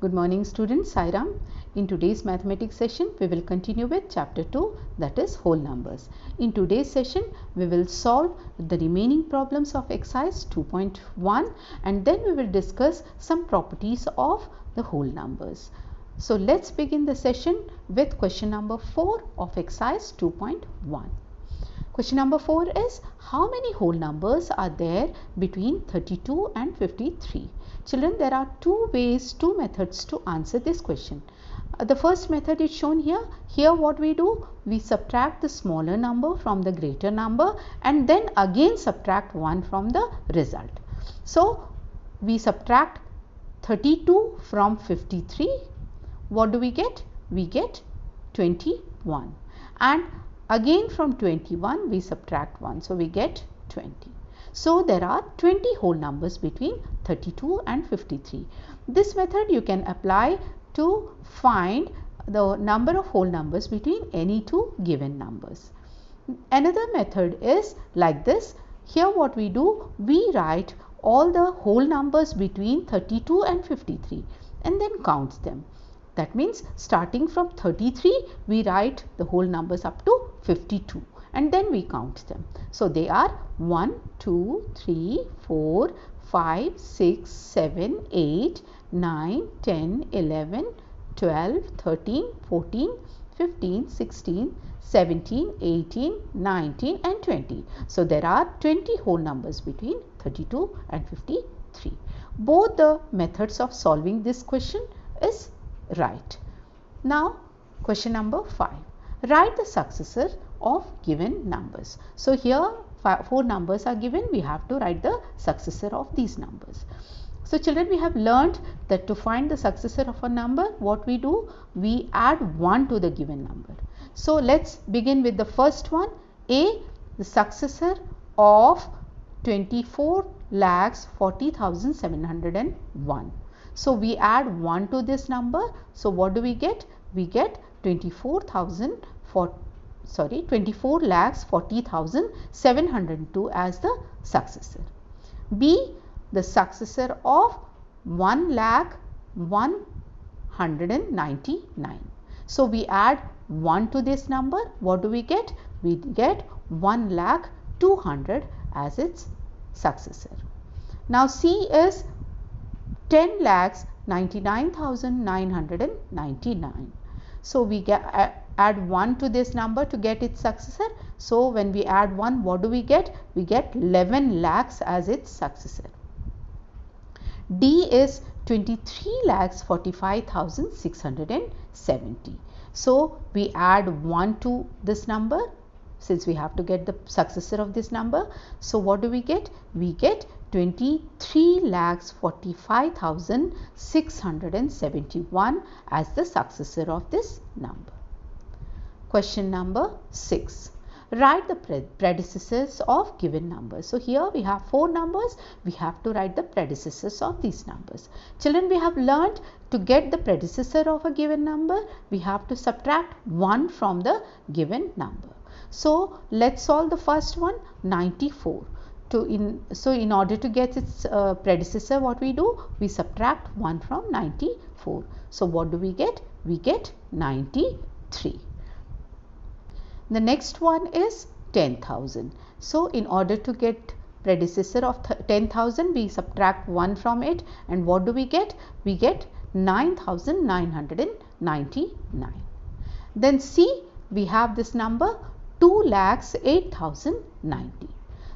Good morning students, Sairam. In today's mathematics session, we will continue with chapter 2, that is whole numbers. In today's session, we will solve the remaining problems of exercise 2.1 and then we will discuss some properties of the whole numbers. So let's begin the session with question number 4 of exercise 2.1. Question number 4 is, how many whole numbers are there between 32 and 53? Children, there are two methods to answer this question. The first method is shown here. Here what we do, we subtract the smaller number from the greater number and then again subtract 1 from the result. So we subtract 32 from 53. What do we get? We get 21. And again from 21 we subtract 1. So we get 20. So there are 20 whole numbers between 32 and 53. This method you can apply to find the number of whole numbers between any two given numbers. Another method is like this. Here what we do, we write all the whole numbers between 32 and 53 and then count them. That means starting from 33 we write the whole numbers up to 52 and then we count them. So they are 1, 2, 3, 4, 5, 6, 7, 8, 9, 10, 11, 12, 13, 14, 15, 16, 17, 18, 19 and 20. So there are 20 whole numbers between 32 and 53. Both the methods of solving this question is right. Now question number 5. Write the successor of given numbers. So here 4 numbers are given. We have to write the successor of these numbers. So children, we have learned that to find the successor of a number, what we do, we add 1 to the given number. So let's begin with the first one. A, the successor of 24,40,701. So we add 1 to this number. So what do we get? We get 24,40,702 as the successor. B, the successor of 1,01,99. So we add 1 to this number. What do we get? We get 1,02,000 as its successor. Now C is 10,99,999. So we add 1 to this number to get its successor. So when we add 1, what do we get? We get 11 lakhs as its successor. D is 23,45,670. So we add 1 to this number since we have to get the successor of this number. So what do we get? We get 23,45,671 as the successor of this number. Question number 6. Write the predecessors of given numbers. So here we have 4 numbers. We have to write the predecessors of these numbers. Children, we have learned to get the predecessor of a given number, we have to subtract 1 from the given number. So let's solve the first one, 94. So in order to get its predecessor, what we do? We subtract 1 from 94. So what do we get? We get 93. The next one is 10,000. So in order to get predecessor of 10,000, we subtract 1 from it and what do we get? We get 9,999. Then C, we have this number 2,08,090.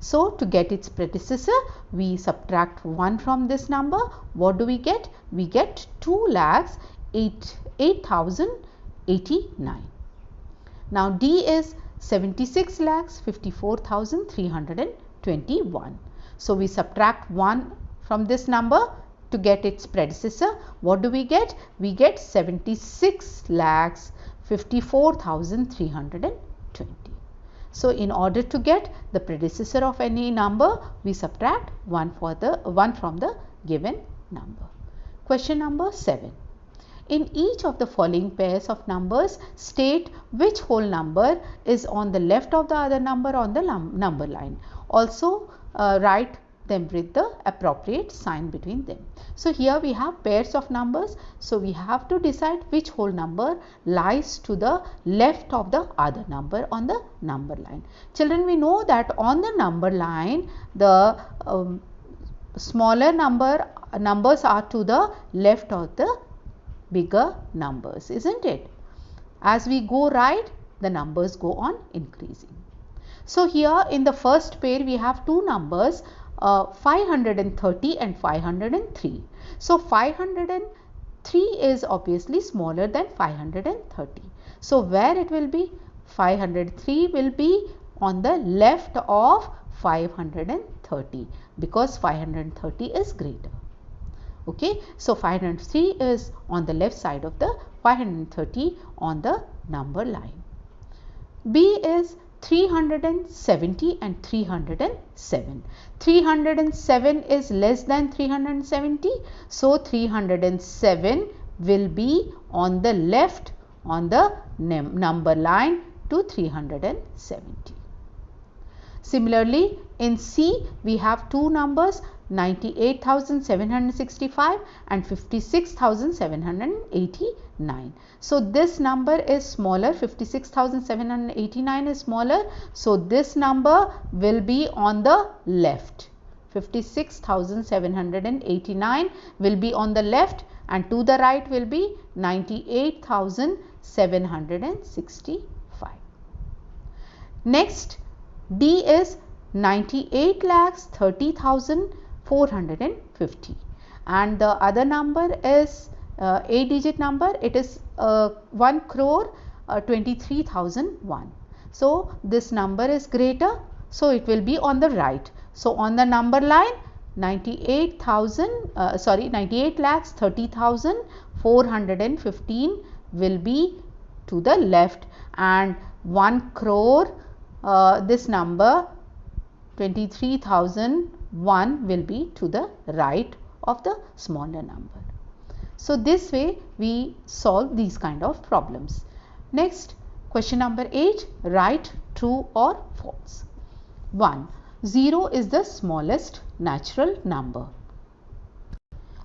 So to get its predecessor, we subtract 1 from this number. What do we get? We get 2,08,089. Now D is 76,54,321. So we subtract 1 from this number to get its predecessor. What do we get? We get 76,54,320. So in order to get the predecessor of any number, we subtract 1 from the given number. Question number 7. In each of the following pairs of numbers, state which whole number is on the left of the other number on the number line. Also write them with the appropriate sign between them. So here we have pairs of numbers. So we have to decide which whole number lies to the left of the other number on the number line. Children, we know that on the number line the smaller numbers are to the left of the bigger numbers, isn't it? As we go right, the numbers go on increasing. So here in the first pair we have two numbers, 530 and 503. So 503 is obviously smaller than 530. So where it will be? 503 will be on the left of 530 because 530 is greater. Okay, so 503 is on the left side of the 530 on the number line. B is 370 and 307. 307 is less than 370. So 307 will be on the left on the number line to 370. Similarly, in C we have two numbers, 98,765 and 56,789. So this number is smaller, 56,789 is smaller. So this number will be on the left. 56,789 will be on the left and to the right will be 98,765. Next, D is 98,30,450 and the other number is 8-digit number. It is 1,23,001. So this number is greater, so it will be on the right. So on the number line 98,30,415 will be to the left and 1 crore this number 23,001 will be to the right of the smaller number. So this way we solve these kind of problems. Next, question number 8, write true or false. 1. 0 is the smallest natural number.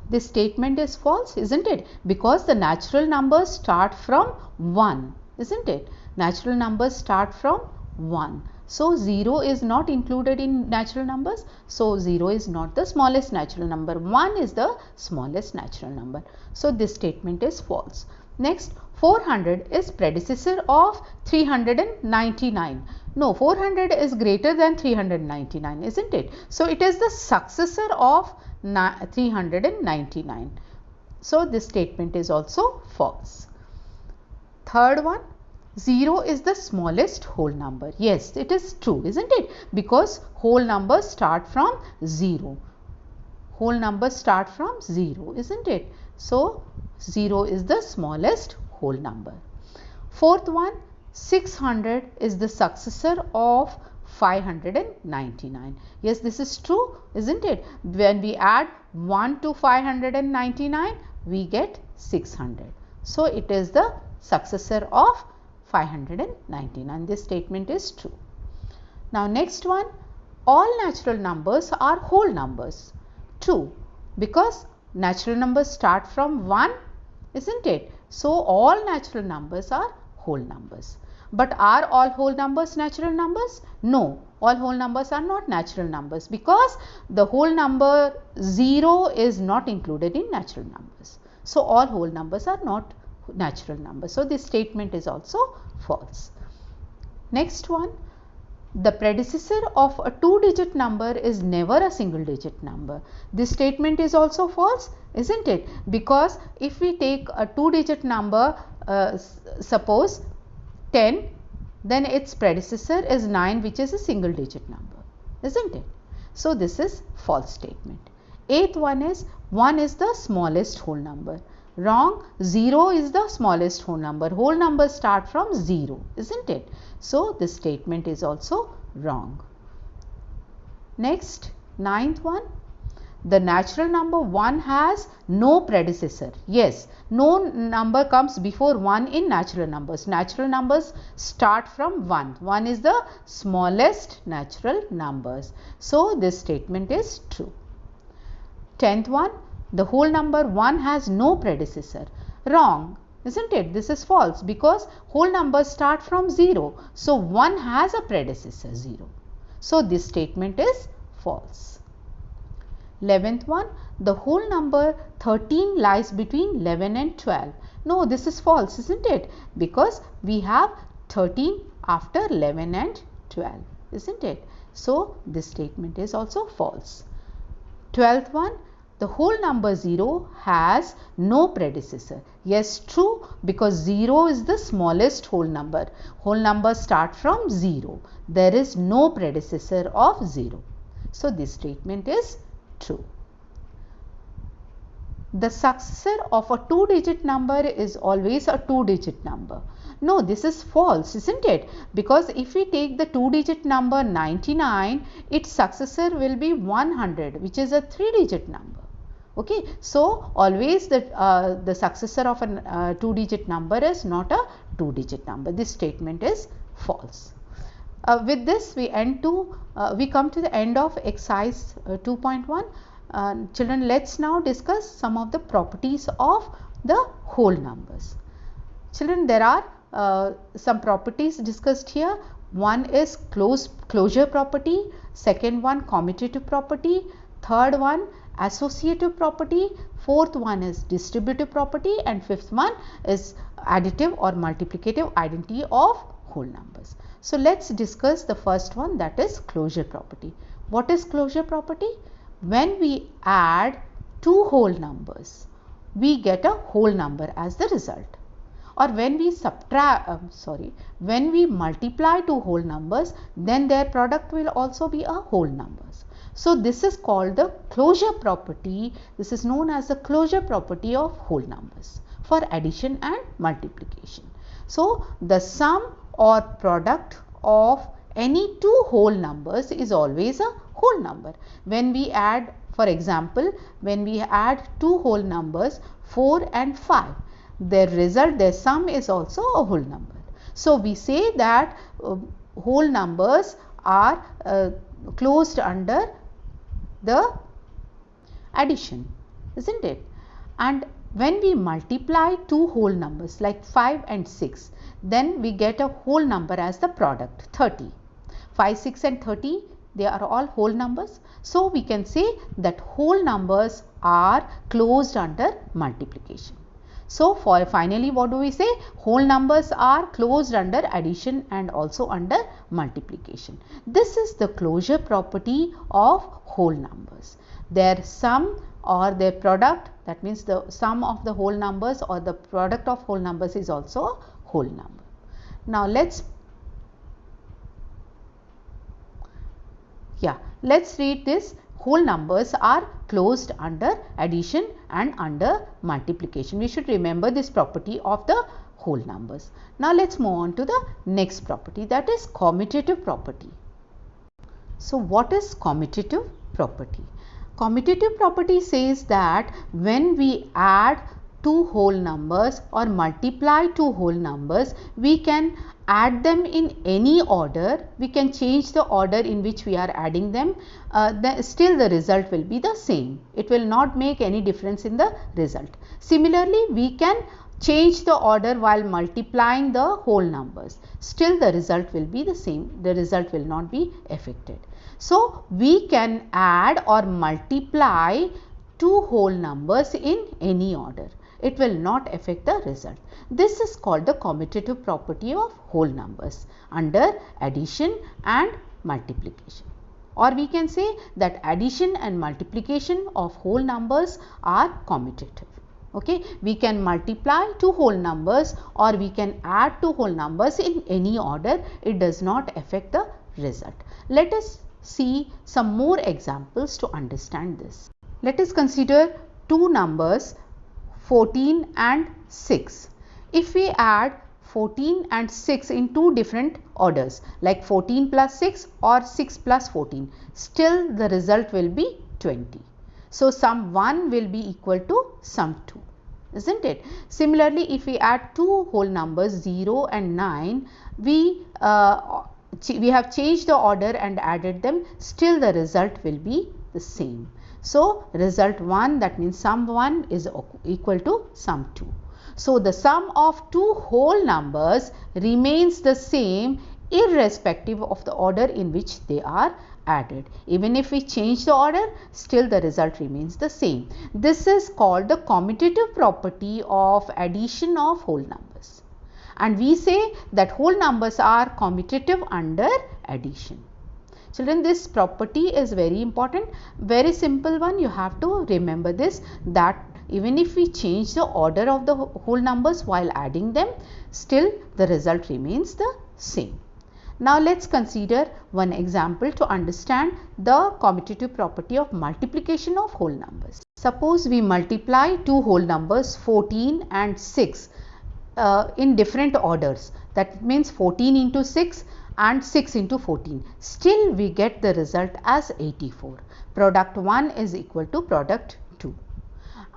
This statement is false, isn't it? Because the natural numbers start from 1, isn't it? Natural numbers start from 1. So 0 is not included in natural numbers. So 0 is not the smallest natural number. 1 is the smallest natural number. So this statement is false. Next, 400 is predecessor of 399. No, 400 is greater than 399, isn't it? So it is the successor of 399. So this statement is also false. Third one, 0 is the smallest whole number. Yes, it is true, isn't it? Because whole numbers start from 0. Whole numbers start from 0, isn't it? So 0 is the smallest whole number. Fourth one, 600 is the successor of 599. Yes, this is true, isn't it? When we add 1 to 599, we get 600. So it is the successor of 599. This statement is true. Now next one, all natural numbers are whole numbers. True, because natural numbers start from 1, isn't it? So all natural numbers are whole numbers. But are all whole numbers natural numbers? No, all whole numbers are not natural numbers because the whole number 0 is not included in natural numbers. So all whole numbers are not natural numbers. So this statement is also false. Next one, the predecessor of a 2-digit number is never a single digit number. This statement is also false, isn't it? Because if we take a 2-digit number, suppose 10, then its predecessor is 9, which is a single digit number, isn't it? So this is false statement. Eighth one is 1 is the smallest whole number. Wrong, 0 is the smallest whole number. Whole numbers start from 0, isn't it? So this statement is also wrong. Next, ninth one, the natural number 1 has no predecessor. Yes, no number comes before 1 in natural numbers. Natural numbers start from 1. 1 is the smallest natural numbers. So, this statement is true. 10th one, the whole number 1 has no predecessor. Wrong, isn't it? This is false because whole numbers start from 0. So, 1 has a predecessor 0. So, this statement is false. 11th one, the whole number 13 lies between 11 and 12. No, this is false, isn't it? Because we have 13 after 11 and 12, isn't it? So, this statement is also false. 12th one, the whole number 0 has no predecessor. Yes, true, because 0 is the smallest whole number. Whole numbers start from 0. There is no predecessor of 0. So, this statement is true. The successor of a 2-digit number is always a 2-digit number. No, this is false, isn't it? Because if we take the 2-digit number 99, its successor will be 100, which is a 3-digit number. Okay, so always the successor of a 2-digit number is not a 2-digit number. This statement is false. With this, we come to the end of exercise 2.1. Children, let's now discuss some of the properties of the whole numbers. Children, there are some properties discussed here. One is closure property, second one commutative property, third one associative property, fourth one is distributive property, and fifth one is additive or multiplicative identity of whole numbers. So, let's discuss the first one, that is closure property. What is closure property? When we add two whole numbers, we get a whole number as the result. Or when we when we multiply two whole numbers, then their product will also be a whole numbers. So, this is called the closure property. This is known as the closure property of whole numbers for addition and multiplication. So, the sum or product of any two whole numbers is always a whole number. When we add, for example, when we add two whole numbers 4 and 5, their sum is also a whole number. So, we say that whole numbers are closed under the addition, isn't it? And when we multiply two whole numbers like 5 and 6, then we get a whole number as the product, 30. 5, 6 and 30, they are all whole numbers. So, we can say that whole numbers are closed under multiplication. So, finally what do we say? Whole numbers are closed under addition and also under multiplication. This is the closure property of whole numbers. Their sum or their product, that means the sum of the whole numbers or the product of whole numbers is also a whole number. Now, let's read this. Whole numbers are closed under addition and under multiplication. We should remember this property of the whole numbers. Now, let's move on to the next property, that is commutative property. So, what is commutative property? Commutative property says that when we add two whole numbers or multiply two whole numbers, we can add them in any order. We can change the order in which we are adding them. Still the result will be the same. It will not make any difference in the result. Similarly, we can change the order while multiplying the whole numbers. Still the result will be the same. The result will not be affected. So, we can add or multiply two whole numbers in any order. It will not affect the result. This is called the commutative property of whole numbers under addition and multiplication. Or we can say that addition and multiplication of whole numbers are commutative. Okay, we can multiply two whole numbers or we can add two whole numbers in any order. It does not affect the result. Let us see some more examples to understand this. Let us consider two numbers 14 and 6. If we add 14 and 6 in two different orders like 14 plus 6 or 6 plus 14, still the result will be 20. So sum 1 will be equal to sum 2, isn't it? Similarly, if we add two whole numbers 0 and 9, we have changed the order and added them, still the result will be the same. So result 1, that means sum 1 is equal to sum 2. So the sum of two whole numbers remains the same irrespective of the order in which they are added. Even if we change the order, still the result remains the same. This is called the commutative property of addition of whole numbers. And we say that whole numbers are commutative under addition. Children, this property is very important, very simple one. You have to remember this, that even if we change the order of the whole numbers while adding them, still the result remains the same. Now let's consider one example to understand the commutative property of multiplication of whole numbers. Suppose we multiply two whole numbers 14 and 6 in different orders. That means 14 into 6 and 6 into 14. Still we get the result as 84. Product 1 is equal to product 2.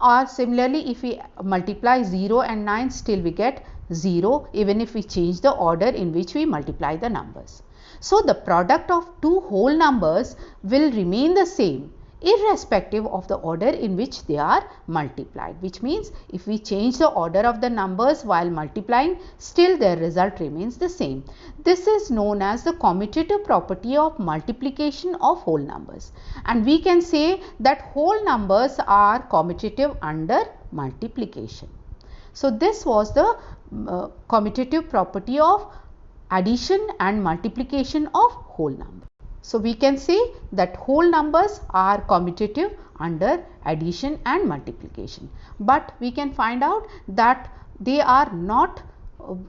Or similarly, if we multiply 0 and 9, still we get 0 even if we change the order in which we multiply the numbers. So the product of two whole numbers will remain the same irrespective of the order in which they are multiplied, which means if we change the order of the numbers while multiplying, still their result remains the same. This is known as the commutative property of multiplication of whole numbers, and we can say that whole numbers are commutative under multiplication. So this was the commutative property of addition and multiplication of whole numbers. So we can say that whole numbers are commutative under addition and multiplication, but we can find out that they are not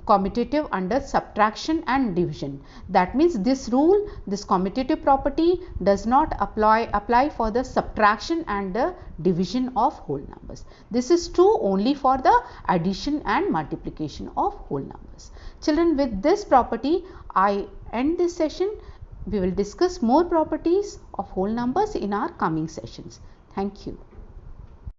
commutative under subtraction and division. That means this rule, this commutative property does not apply for the subtraction and the division of whole numbers. This is true only for the addition and multiplication of whole numbers. Children, with this property I end this session. We will discuss more properties of whole numbers in our coming sessions. Thank you.